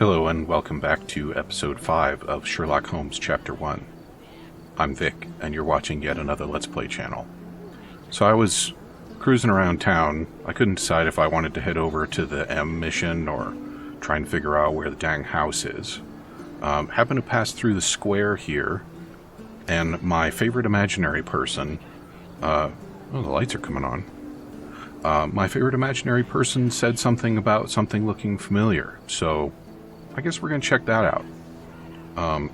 Hello and welcome back to episode 5 of Sherlock Holmes Chapter 1. I'm Vic, and you're watching yet another Let's Play channel. So I was cruising around town. I couldn't decide if I wanted to head over to the M mission or try and figure out where the dang house is. Happened to pass through the square here, and my favorite imaginary person... oh, the lights are coming on. My favorite imaginary person said something about something looking familiar, so I guess we're going to check that out.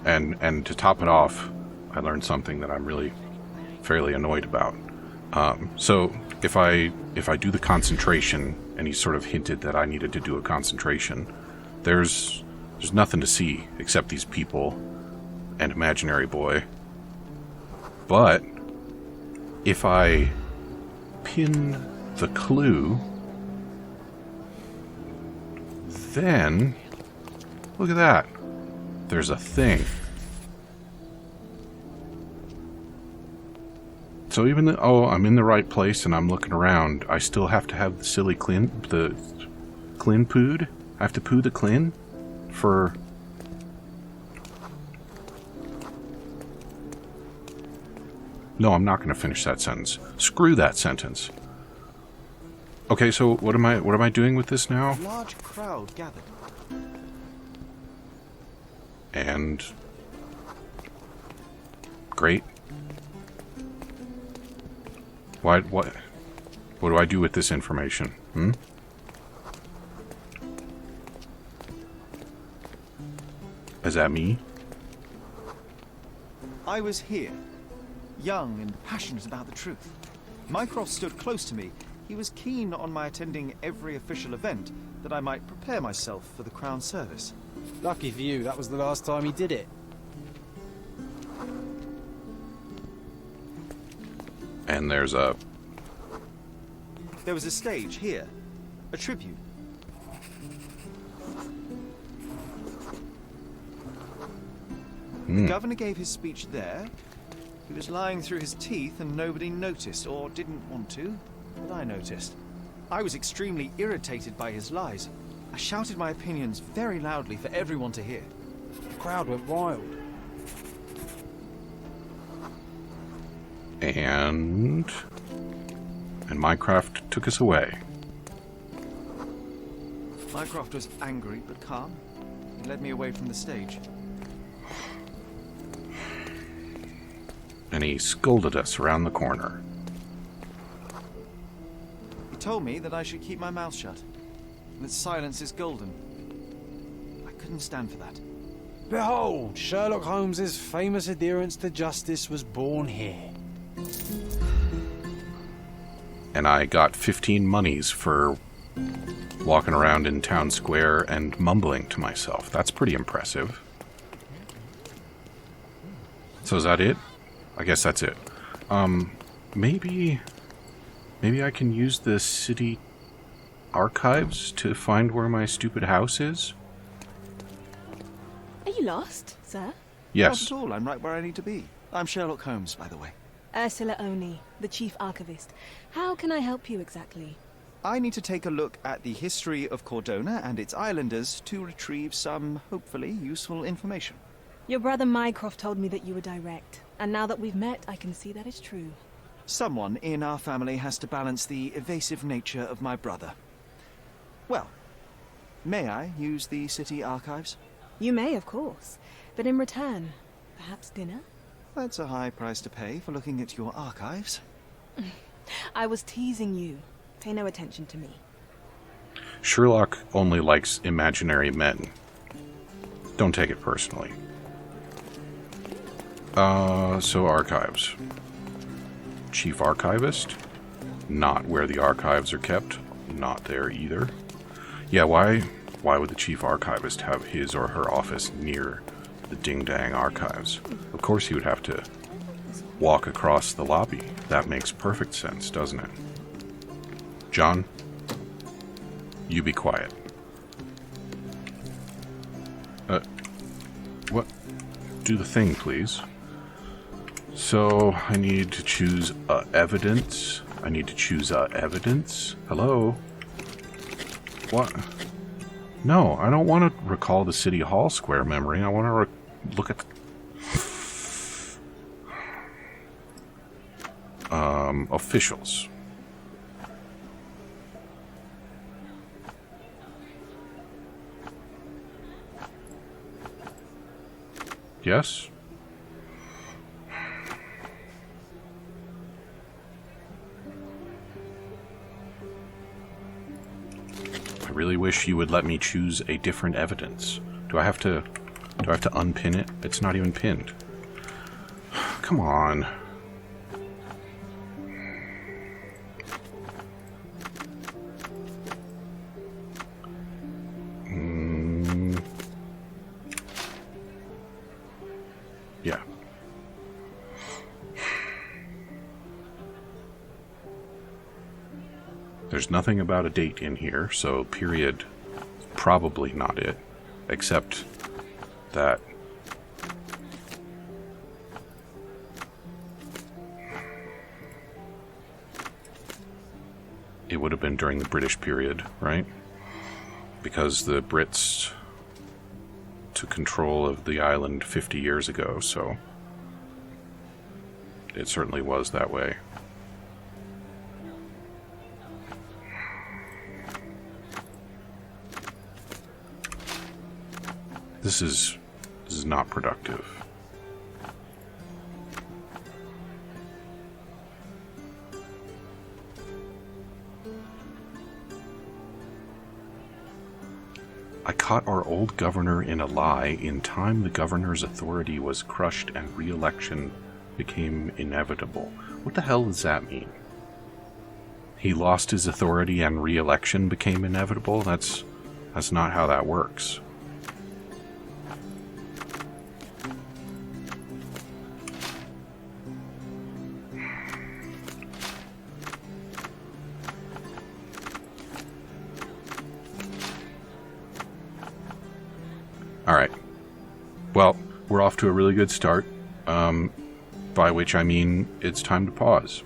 And to top it off, I learned something that I'm really fairly annoyed about. So if I do the concentration, and he sort of hinted that I needed to do a concentration, there's nothing to see except these people and imaginary boy. But if I pin the clue, then look at that. There's a thing. So even though I'm in the right place and I'm looking around, I still have to have the silly clin pooed. I have to poo the clin for... No, I'm not going to finish that sentence. Screw that sentence. Okay, so what am I doing with this now? A large crowd gathered. And great. What do I do with this information? Is that me? I was here, young and passionate about the truth. Mycroft stood close to me. He was keen on my attending every official event, that I might prepare myself for the Crown service. Lucky for you, that was the last time he did it. And there was a stage here, a tribute. The governor gave his speech there. He was lying through his teeth and nobody noticed, or didn't want to, but I noticed. I was extremely irritated by his lies. I shouted my opinions very loudly for everyone to hear. The crowd went wild. And Mycroft took us away. Mycroft was angry but calm. He led me away from the stage. And he scolded us around the corner. He told me that I should keep my mouth shut, and that silence is golden. I couldn't stand for that. Behold, Sherlock Holmes's famous adherence to justice was born here. And I got 15 monies for walking around in town square and mumbling to myself. That's pretty impressive. So is that it? I guess that's it. Maybe I can use the city archives to find where my stupid house is? Are you lost, sir? Yes. Not at all. I'm right where I need to be. I'm Sherlock Holmes, by the way. Ursula Oni, the chief archivist. How can I help you exactly? I need to take a look at the history of Cordona and its islanders to retrieve some, hopefully, useful information. Your brother Mycroft told me that you were direct, and now that we've met, I can see that is true. Someone in our family has to balance the evasive nature of my brother. Well, may I use the city archives? You may, of course, but in return, perhaps dinner? That's a high price to pay for looking at your archives. I was teasing you. Pay no attention to me. Sherlock only likes imaginary men. Don't take it personally. So archives. Chief archivist? Not where the archives are kept. Not there either. Yeah, why would the chief archivist have his or her office near the ding-dang archives? Of course he would have to walk across the lobby. That makes perfect sense, doesn't it? John, you be quiet. What? Do the thing, please. So, I need to choose evidence. I need to choose evidence. Hello? What? No, I don't want to recall the City Hall Square memory. I want to look at... officials. Yes? I really wish you would let me choose a different evidence. Do I have to unpin it? It's not even pinned. Come on. Yeah. There's nothing about a date in here, so period, probably not it, except that it would have been during the British period, right? Because the Brits took control of the island 50 years ago, so it certainly was that way. This is not productive. I caught our old governor in a lie. In time, the governor's authority was crushed and re-election became inevitable. What the hell does that mean? He lost his authority and re-election became inevitable? That's not how that works. Alright. Well, we're off to a really good start, by which I mean it's time to pause.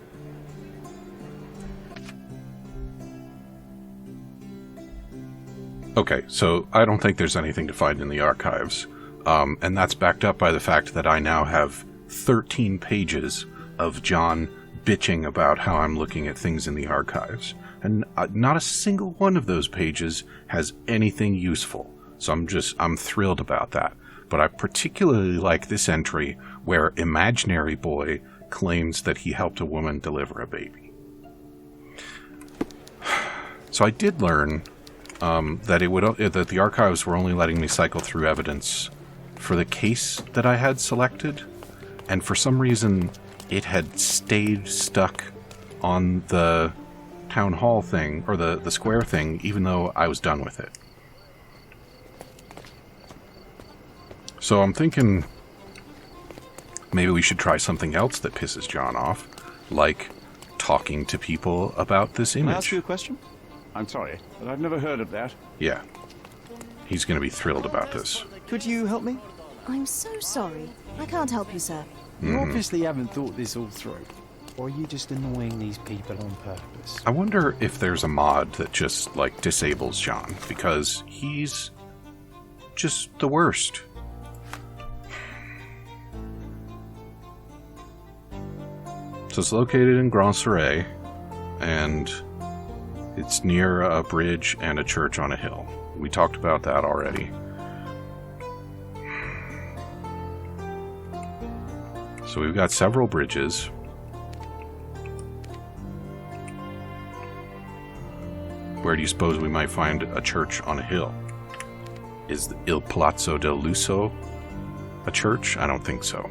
Okay, so I don't think there's anything to find in the archives, and that's backed up by the fact that I now have 13 pages of John bitching about how I'm looking at things in the archives, and not a single one of those pages has anything useful. So I'm thrilled about that. But I particularly like this entry where Imaginary Boy claims that he helped a woman deliver a baby. So I did learn that the archives were only letting me cycle through evidence for the case that I had selected, and for some reason it had stayed stuck on the town hall thing, or the square thing, even though I was done with it. So I'm thinking maybe we should try something else that pisses John off, like talking to people about this image. Can I ask you a question? I'm sorry, but I've never heard of that. Yeah. He's going to be thrilled about this. Could you help me? I'm so sorry. I can't help you, sir. You obviously haven't thought this all through. Or are you just annoying these people on purpose? I wonder if there's a mod that just, like, disables John, because he's just the worst. So it's located in Grand Soleil, and it's near a bridge and a church on a hill. We talked about that already. So we've got several bridges. Where do you suppose we might find a church on a hill? Is Il Palazzo del Lusso a church? I don't think so.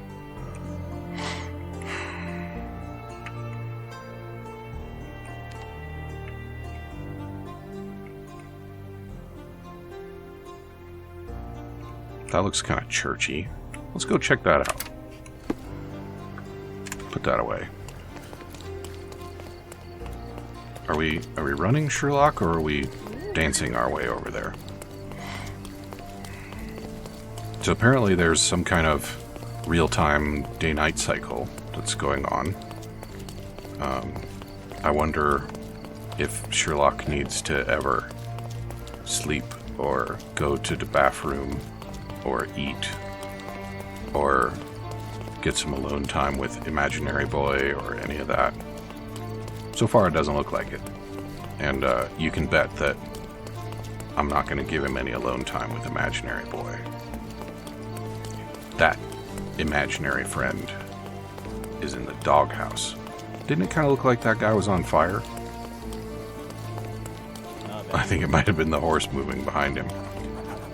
That looks kind of churchy. Let's go check that out. Put that away. Are we running Sherlock, or are we dancing our way over there? So apparently there's some kind of real-time day-night cycle that's going on. I wonder if Sherlock needs to ever sleep or go to the bathroom, or eat, or get some alone time with imaginary boy, or any of that. So far, it doesn't look like it. And you can bet that I'm not going to give him any alone time with imaginary boy. That imaginary friend is in the doghouse. Didn't it kind of look like that guy was on fire? I think it might have been the horse moving behind him.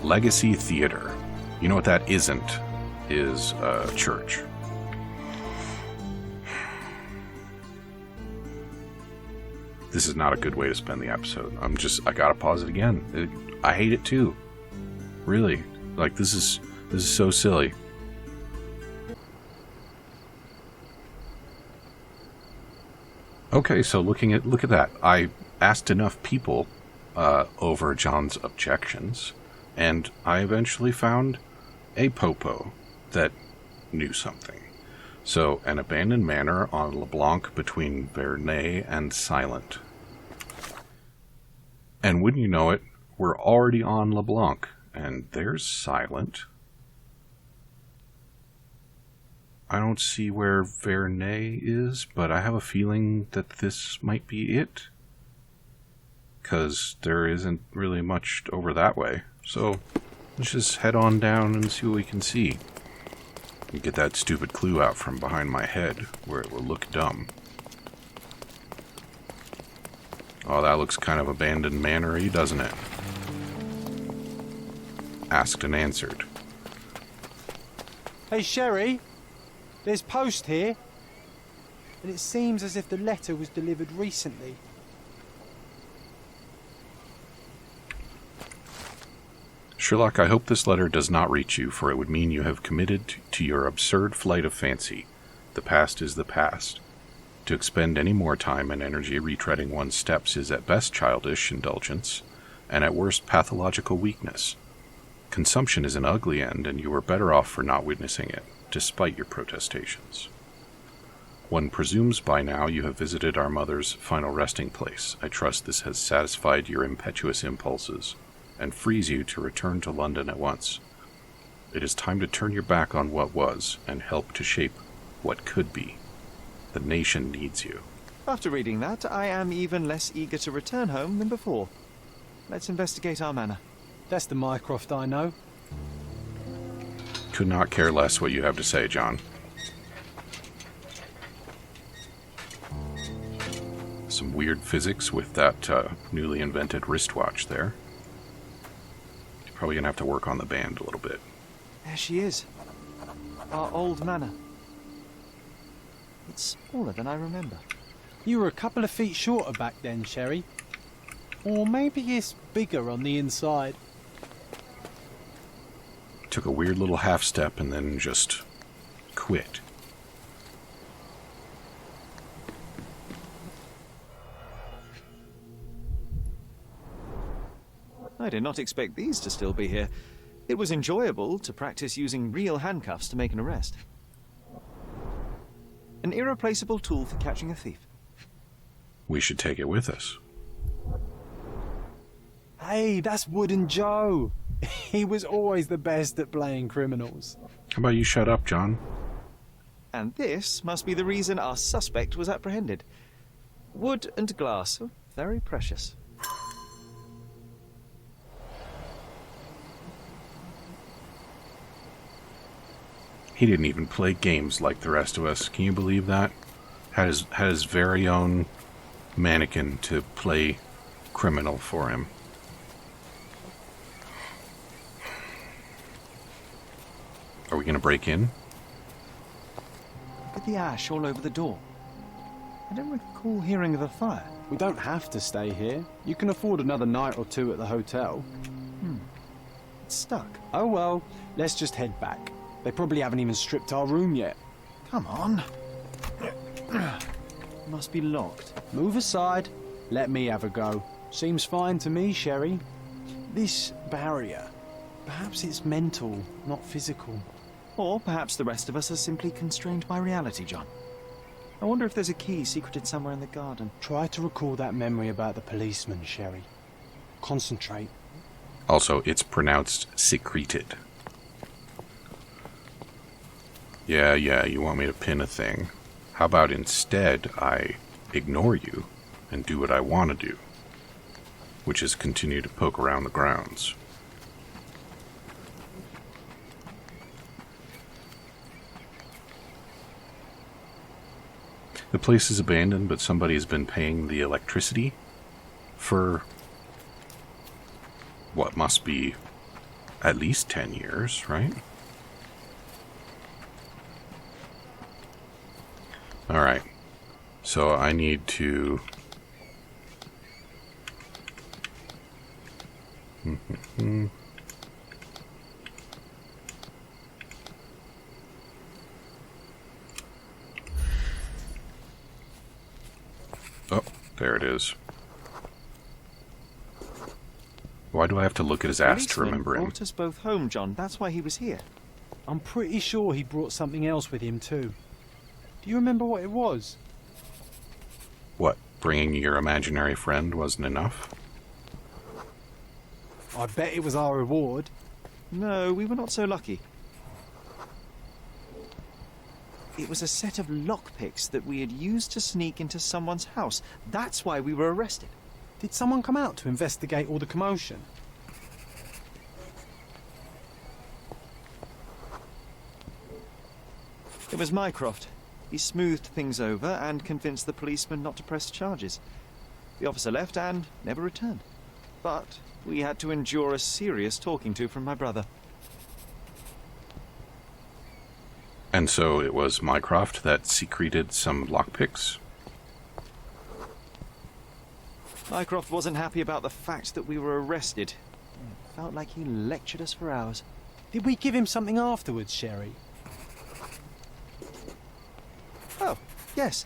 Legacy Theater. You know what that isn't? Is a church. This is not a good way to spend the episode. I gotta pause it again. I hate it too. Really. Like, this is so silly. Okay, so look at that. I asked enough people over John's objections, and I eventually found a popo that knew something. So, an abandoned manor on LeBlanc between Vernay and Silent. And wouldn't you know it, we're already on LeBlanc, and there's Silent. I don't see where Vernay is, but I have a feeling that this might be it. Because there isn't really much over that way. So, let's just head on down and see what we can see. And get that stupid clue out from behind my head, where it will look dumb. Oh, that looks kind of abandoned manor-y, doesn't it? Asked and answered. Hey, Sherry, there's post here, and it seems as if the letter was delivered recently. Sherlock, I hope this letter does not reach you, for it would mean you have committed to your absurd flight of fancy. The past is the past. To expend any more time and energy retreading one's steps is at best childish indulgence, and at worst pathological weakness. Consumption is an ugly end, and you are better off for not witnessing it, despite your protestations. One presumes by now you have visited our mother's final resting place. I trust this has satisfied your impetuous impulses, and frees you to return to London at once. It is time to turn your back on what was, and help to shape what could be. The nation needs you. After reading that, I am even less eager to return home than before. Let's investigate our manor. That's the Mycroft I know. Could not care less what you have to say, John. Some weird physics with that newly invented wristwatch there. You're probably going to have to work on the band a little bit. There she is. Our old manor. It's smaller than I remember. You were a couple of feet shorter back then, Sherry. Or maybe it's bigger on the inside. Took a weird little half step and then just quit. I did not expect these to still be here. It was enjoyable to practice using real handcuffs to make an arrest. An irreplaceable tool for catching a thief. We should take it with us. Hey, that's Wooden Joe. He was always the best at playing criminals. How about you shut up, John? And this must be the reason our suspect was apprehended. Wood and glass, oh, very precious. He didn't even play games like the rest of us. Can you believe that? Had his very own mannequin to play criminal for him. Are we going to break in? Look at the ash all over the door. I don't recall hearing of a fire. We don't have to stay here. You can afford another night or two at the hotel. It's stuck. Oh well, let's just head back. They probably haven't even stripped our room yet. Come on. Must be locked. Move aside. Let me have a go. Seems fine to me, Sherry. This barrier. Perhaps it's mental, not physical. Or perhaps the rest of us are simply constrained by reality, John. I wonder if there's a key secreted somewhere in the garden. Try to recall that memory about the policeman, Sherry. Concentrate. Also, it's pronounced secreted. Yeah, you want me to pin a thing. How about instead I ignore you and do what I want to do, which is continue to poke around the grounds. The place is abandoned, but somebody's been paying the electricity for what must be at least 10 years, right? Alright, so I need to... Oh, there it is. Why do I have to look at his ass to remember him? Brought us both home, John. That's why he was here. I'm pretty sure he brought something else with him too. Do you remember what it was? What, bringing your imaginary friend wasn't enough? I bet it was our reward. No, we were not so lucky. It was a set of lockpicks that we had used to sneak into someone's house. That's why we were arrested. Did someone come out to investigate all the commotion? It was Mycroft. He smoothed things over and convinced the policeman not to press charges. The officer left and never returned. But we had to endure a serious talking to from my brother. And so it was Mycroft that secreted some lockpicks? Mycroft wasn't happy about the fact that we were arrested. It felt like he lectured us for hours. Did we give him something afterwards, Sherry? Oh, yes.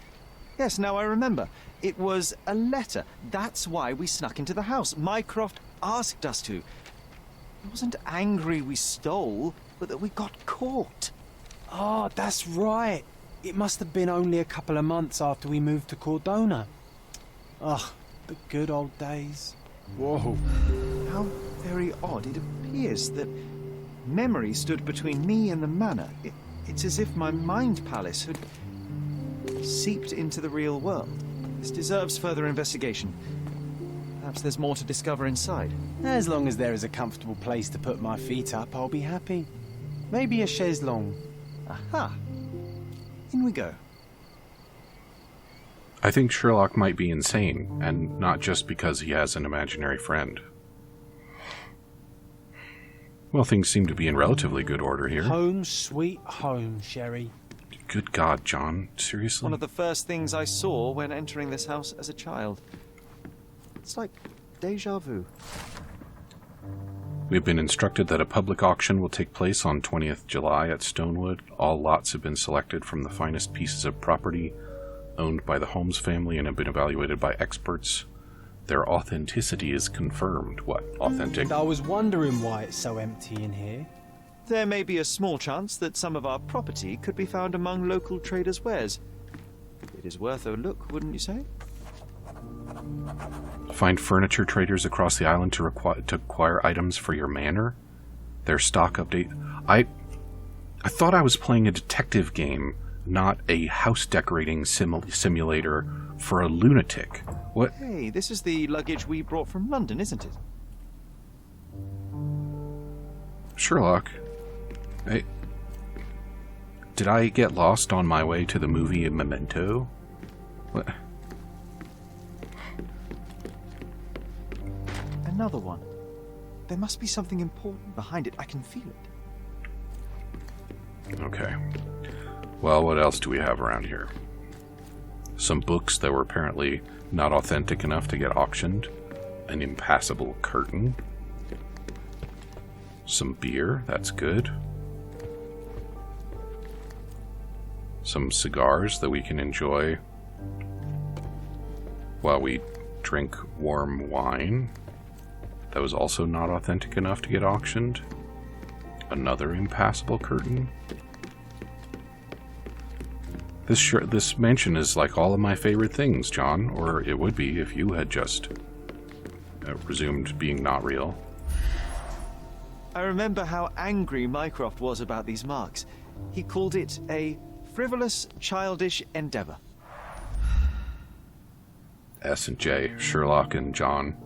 Yes, now I remember. It was a letter. That's why we snuck into the house. Mycroft asked us to. He wasn't angry we stole, but that we got caught. Oh, that's right. It must have been only a couple of months after we moved to Cordona. Ugh, the good old days. Whoa. How very odd. It appears that memory stood between me and the manor. It's as if my mind palace had seeped into the real world. This deserves further investigation. Perhaps there's more to discover inside. As long as there is a comfortable place to put my feet up, I'll be happy. Maybe a chaise longue. Aha! In we go. I think Sherlock might be insane, and not just because he has an imaginary friend. Well, things seem to be in relatively good order here. Home sweet home, Sherry. Good God, John. Seriously? One of the first things I saw when entering this house as a child. It's like déjà vu. We've been instructed that a public auction will take place on 20th July at Stonewood. All lots have been selected from the finest pieces of property owned by the Holmes family and have been evaluated by experts. Their authenticity is confirmed. What? Authentic? I was wondering why it's so empty in here. There may be a small chance that some of our property could be found among local traders' wares. It is worth a look, wouldn't you say? Find furniture traders across the island to acquire items for your manor. Their stock update. I thought I was playing a detective game, not a house decorating simulator for a lunatic. What? Hey, this is the luggage we brought from London, isn't it? Sherlock. Did I get lost on my way to the movie Memento? What? Another one. There must be something important behind it. I can feel it. Okay. Well, what else do we have around here? Some books that were apparently not authentic enough to get auctioned. An impassable curtain. Some beer, that's good. Some cigars that we can enjoy while we drink warm wine. That was also not authentic enough to get auctioned. Another impassable curtain. This mansion is like all of my favorite things, John, or it would be if you had just resumed being not real. I remember how angry Mycroft was about these marks. He called it a frivolous, childish endeavor. S and J, Sherlock and John.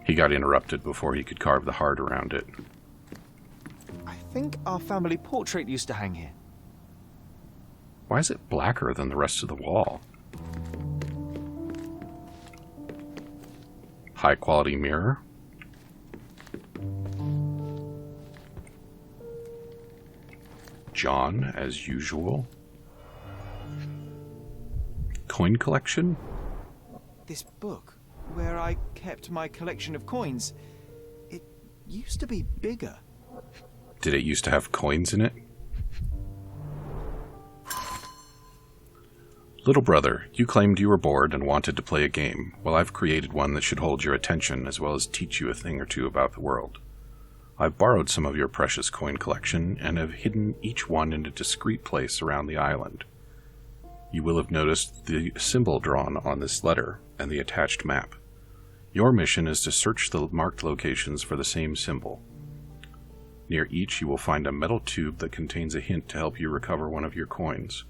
He got interrupted before he could carve the heart around it. I think our family portrait used to hang here. Why is it blacker than the rest of the wall? High quality mirror. John, as usual. Coin collection? This book, where I kept my collection of coins, it used to be bigger. Did it used to have coins in it? Little brother, you claimed you were bored and wanted to play a game. Well, I've created one that should hold your attention as well as teach you a thing or two about the world. I've borrowed some of your precious coin collection and have hidden each one in a discreet place around the island. You will have noticed the symbol drawn on this letter and the attached map. Your mission is to search the marked locations for the same symbol. Near each you will find a metal tube that contains a hint to help you recover one of your coins.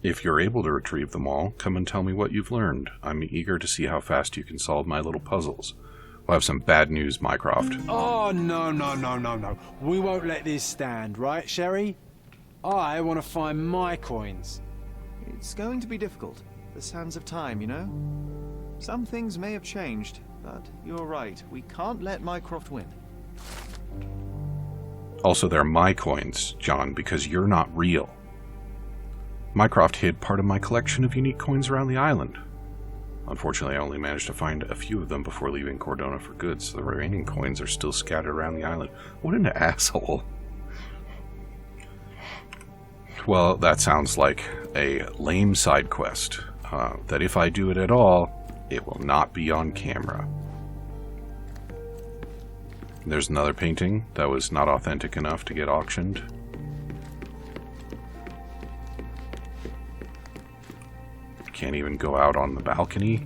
If you're able to retrieve them all, come and tell me what you've learned. I'm eager to see how fast you can solve my little puzzles. We'll have some bad news, Mycroft. Oh, no. We won't let this stand, right, Sherry? I want to find my coins. It's going to be difficult. The sands of time, you know? Some things may have changed, but you're right. We can't let Mycroft win. Also, they're my coins, John, because you're not real. Mycroft hid part of my collection of unique coins around the island. Unfortunately, I only managed to find a few of them before leaving Cordona for good, so the remaining coins are still scattered around the island. What an asshole. Well, that sounds like a lame side quest, that if I do it at all, it will not be on camera. There's another painting that was not authentic enough to get auctioned. Can't even go out on the balcony.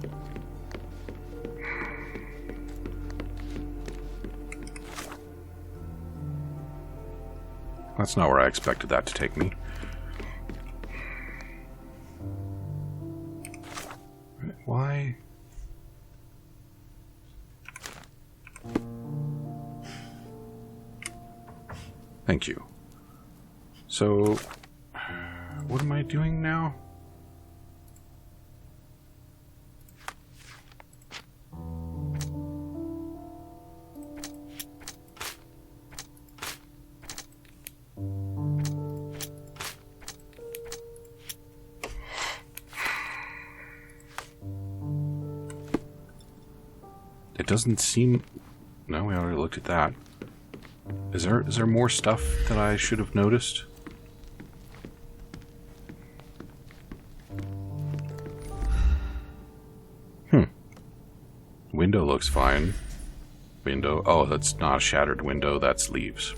That's not where I expected that to take me. Why? Thank you. So, what am I doing now? It doesn't seem... No, we already looked at that. Is there more stuff that I should have noticed? Window looks fine. Window... Oh, that's not a shattered window, that's leaves.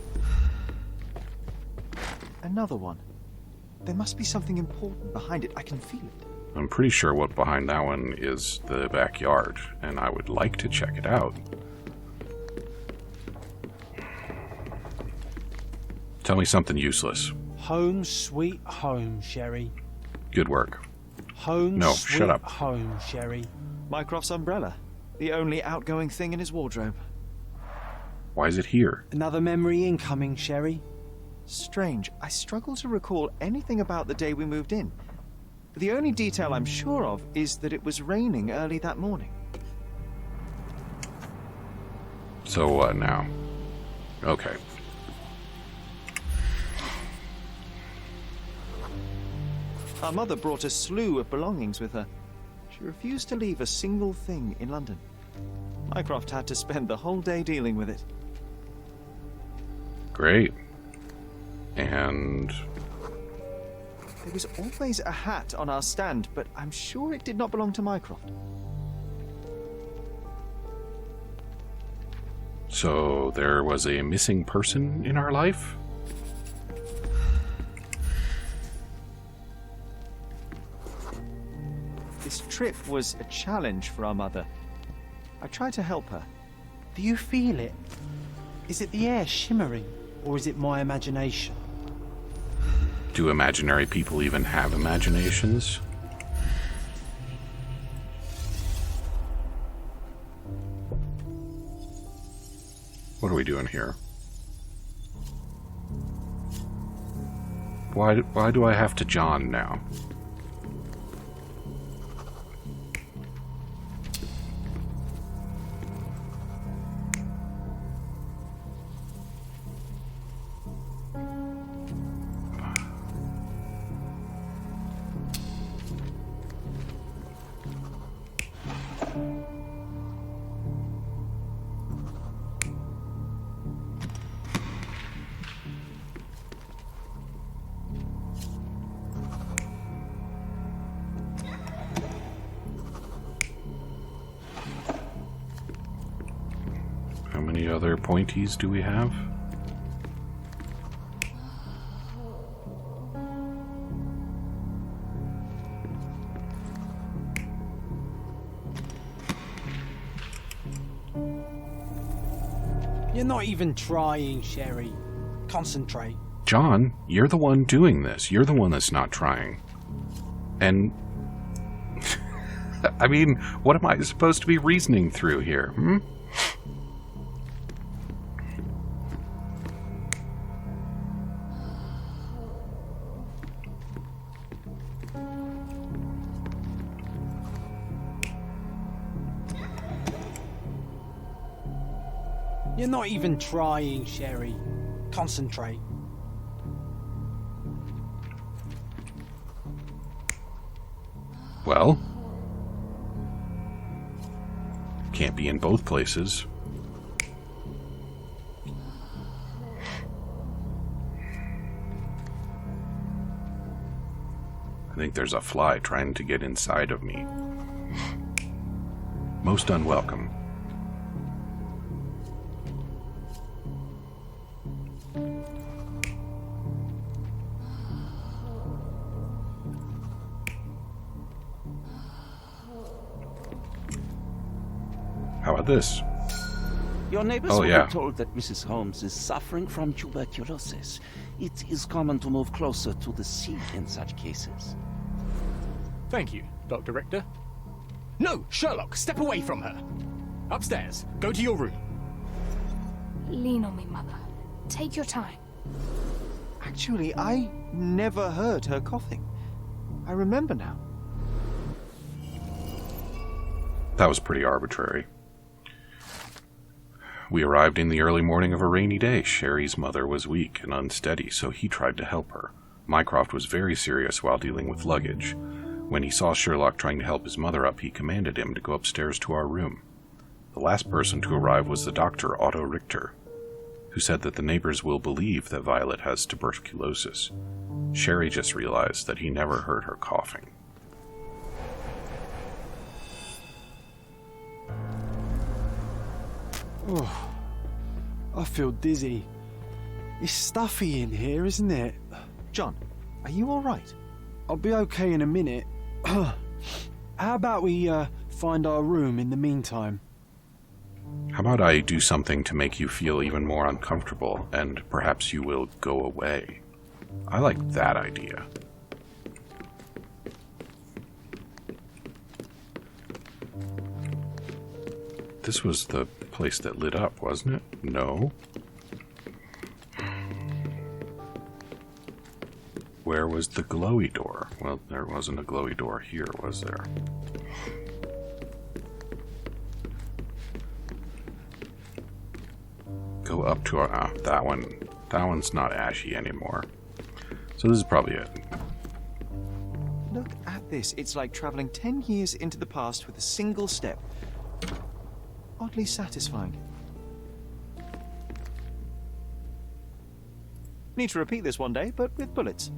Another one. There must be something important behind it. I can feel it. I'm pretty sure what behind that one is the backyard, and I would like to check it out. Tell me something useless. Home sweet home, Sherry. Good work. Home No, sweet shut up. home, Sherry. Mycroft's umbrella. The only outgoing thing in his wardrobe. Why is it here? Another memory incoming, Sherry. Strange. I struggle to recall anything about the day we moved in. The only detail I'm sure of is that it was raining early that morning. So what now? Okay. Our mother brought a slew of belongings with her. She refused to leave a single thing in London. Mycroft had to spend the whole day dealing with it. Great. And... There was always a hat on our stand, but I'm sure it did not belong to Mycroft. So there was a missing person in our life? This trip was a challenge for our mother. I tried to help her, Do you feel it? Is it the air shimmering, or is it my imagination? Do imaginary people even have imaginations? What are we doing here? Why do I have to John now? How many other pointies do we have? You're not even trying, Sherry. Concentrate. John, you're the one doing this. You're the one that's not trying. And... I mean, what am I supposed to be reasoning through here, hmm? You're not even trying, Sherry. Concentrate. Well... can't be in both places. I think there's a fly trying to get inside of me. Most unwelcome. How about this? Your neighbors Oh, were yeah. told that Mrs. Holmes is suffering from tuberculosis. It is common to move closer to the sea in such cases. Thank you, Dr. Richter. No, Sherlock, step away from her. Upstairs. Go to your room. Lean on me, Mother. Take your time. Actually, I never heard her coughing. I remember now. That was pretty arbitrary. We arrived in the early morning of a rainy day. Sherry's mother was weak and unsteady, so he tried to help her. Mycroft was very serious while dealing with luggage. When he saw Sherlock trying to help his mother up, he commanded him to go upstairs to our room. The last person to arrive was the doctor, Otto Richter, who said that the neighbors will believe that Violet has tuberculosis. Sherry just realized that he never heard her coughing. Oh, I feel dizzy. It's stuffy in here, isn't it? John, are you all right? I'll be okay in a minute. How about we find our room in the meantime? How about I do something to make you feel even more uncomfortable, and perhaps you will go away? I like that idea. This was the place that lit up, wasn't it? No. Where was the glowy door? Well, there wasn't a glowy door here, was there? Go up to our... that one. That one's not ashy anymore. So this is probably it. Look at this. It's like traveling 10 years into the past with a single step. Oddly satisfying. Need to repeat this one day, but with bullets.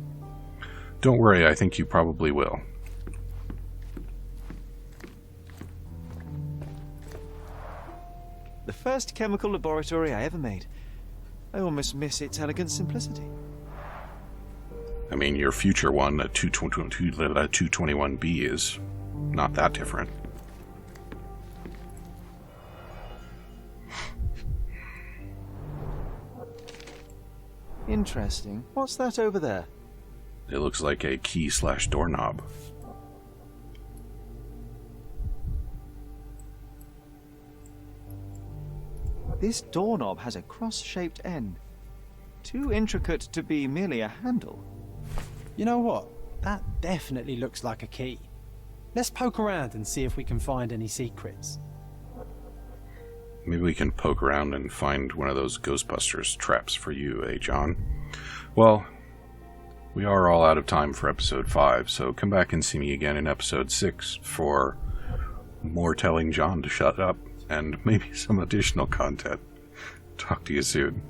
Don't worry, I think you probably will. The first chemical laboratory I ever made. I almost miss its elegant simplicity. I mean, your future one, a 221B, is not that different. Interesting. What's that over there? It looks like a key/doorknob. This doorknob has a cross-shaped end. Too intricate to be merely a handle. You know what? That definitely looks like a key. Let's poke around and see if we can find any secrets. Maybe we can poke around and find one of those Ghostbusters traps for you, eh, John? Well, we are all out of time for episode 5, so come back and see me again in episode 6 for more telling John to shut up and maybe some additional content. Talk to you soon.